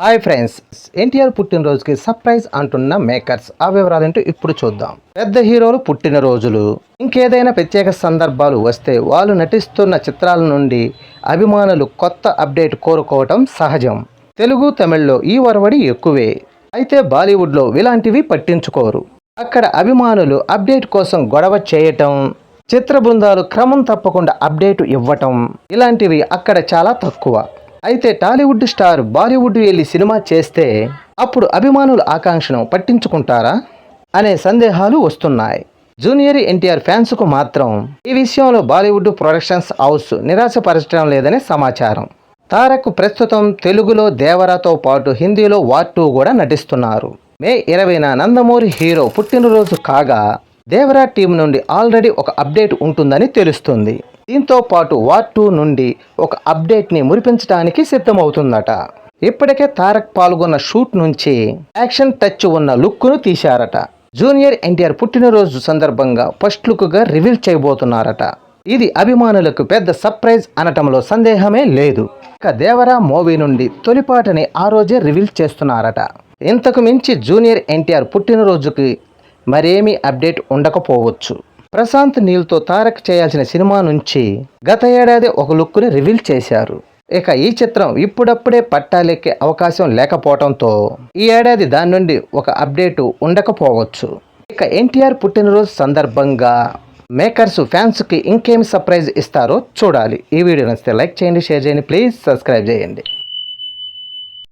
Hi friends, NTR పుట్టినరోజుకి surprise అంటున్న makers. ఆ వివరాలేంటో ఇప్పుడు చూద్దాం. పెద్ద హీరోలు పుట్టినరోజులు, ఇంకేదైనా ప్రత్యేక సందర్భాలు వస్తే వాళ్ళు నటిస్తున్న చిత్రాల నుండి అభిమానులు కొత్త అప్డేట్ కోరుకోవటం సహజం. తెలుగు, తమిళ్లో ఈ ఒరవడి ఎక్కువే. అయితే బాలీవుడ్లో ఇలాంటివి పట్టించుకోరు. అక్కడ అభిమానులు అప్డేట్ కోసం గొడవ చేయటం, చిత్ర బృందాలు క్రమం తప్పకుండా అప్డేట్ ఇవ్వటం ఇలాంటివి అక్కడ చాలా తక్కువ. అయితే టాలీవుడ్ స్టార్ బాలీవుడ్ వెళ్ళి సినిమా చేస్తే అప్పుడు అభిమానుల ఆకాంక్షను పట్టించుకుంటారా అనే సందేహాలు వస్తున్నాయి. జూనియర్ ఎన్టీఆర్ ఫ్యాన్స్కు మాత్రం ఈ విషయంలో బాలీవుడ్ ప్రొడక్షన్స్ హౌస్ నిరాశపరచడం లేదనే సమాచారం. తారక్ ప్రస్తుతం తెలుగులో దేవరాతో పాటు హిందీలో వార్ 2 కూడా నటిస్తున్నారు. మే 20న నందమూరి హీరో పుట్టినరోజు కాగా దేవరా టీం నుండి ఆల్రెడీ ఒక అప్డేట్ ఉంటుందని తెలుస్తుంది. దీంతో పాటు వార్ 2 నుండి ఒక అప్డేట్ని మురిపించడానికి సిద్ధమవుతుందట. ఇప్పటికే తారక్ పాల్గొన్న షూట్ నుంచి యాక్షన్ టచ్ ఉన్న లుక్ను తీశారట. జూనియర్ ఎన్టీఆర్ పుట్టినరోజు సందర్భంగా ఫస్ట్ లుక్గా రివీల్ చేయబోతున్నారట. ఇది అభిమానులకు పెద్ద సర్ప్రైజ్ అనటంలో సందేహమే లేదు. ఇక దేవరా మూవీ నుండి తొలిపాటని ఆ రోజే రివీల్ చేస్తున్నారట. ఇంతకు మించి జూనియర్ ఎన్టీఆర్ పుట్టినరోజుకి మరేమీ అప్డేట్ ఉండకపోవచ్చు. ప్రశాంత్ నీల్తో తారక్ చేయాల్సిన సినిమా నుంచి గత ఏడాది ఒక లుక్ని రివీల్ చేశారు. ఇక ఈ చిత్రం ఇప్పుడప్పుడే పట్టాలెక్కే అవకాశం లేకపోవడంతో ఈ ఏడాది దాని నుండి ఒక అప్డేటు ఉండకపోవచ్చు. ఇక ఎన్టీఆర్ పుట్టినరోజు సందర్భంగా మేకర్స్ ఫ్యాన్స్కి ఇంకేమి సర్ప్రైజ్ ఇస్తారో చూడాలి. ఈ వీడియో నచ్చితే లైక్ చేయండి, షేర్ చేయండి, ప్లీజ్ సబ్స్క్రైబ్ చేయండి.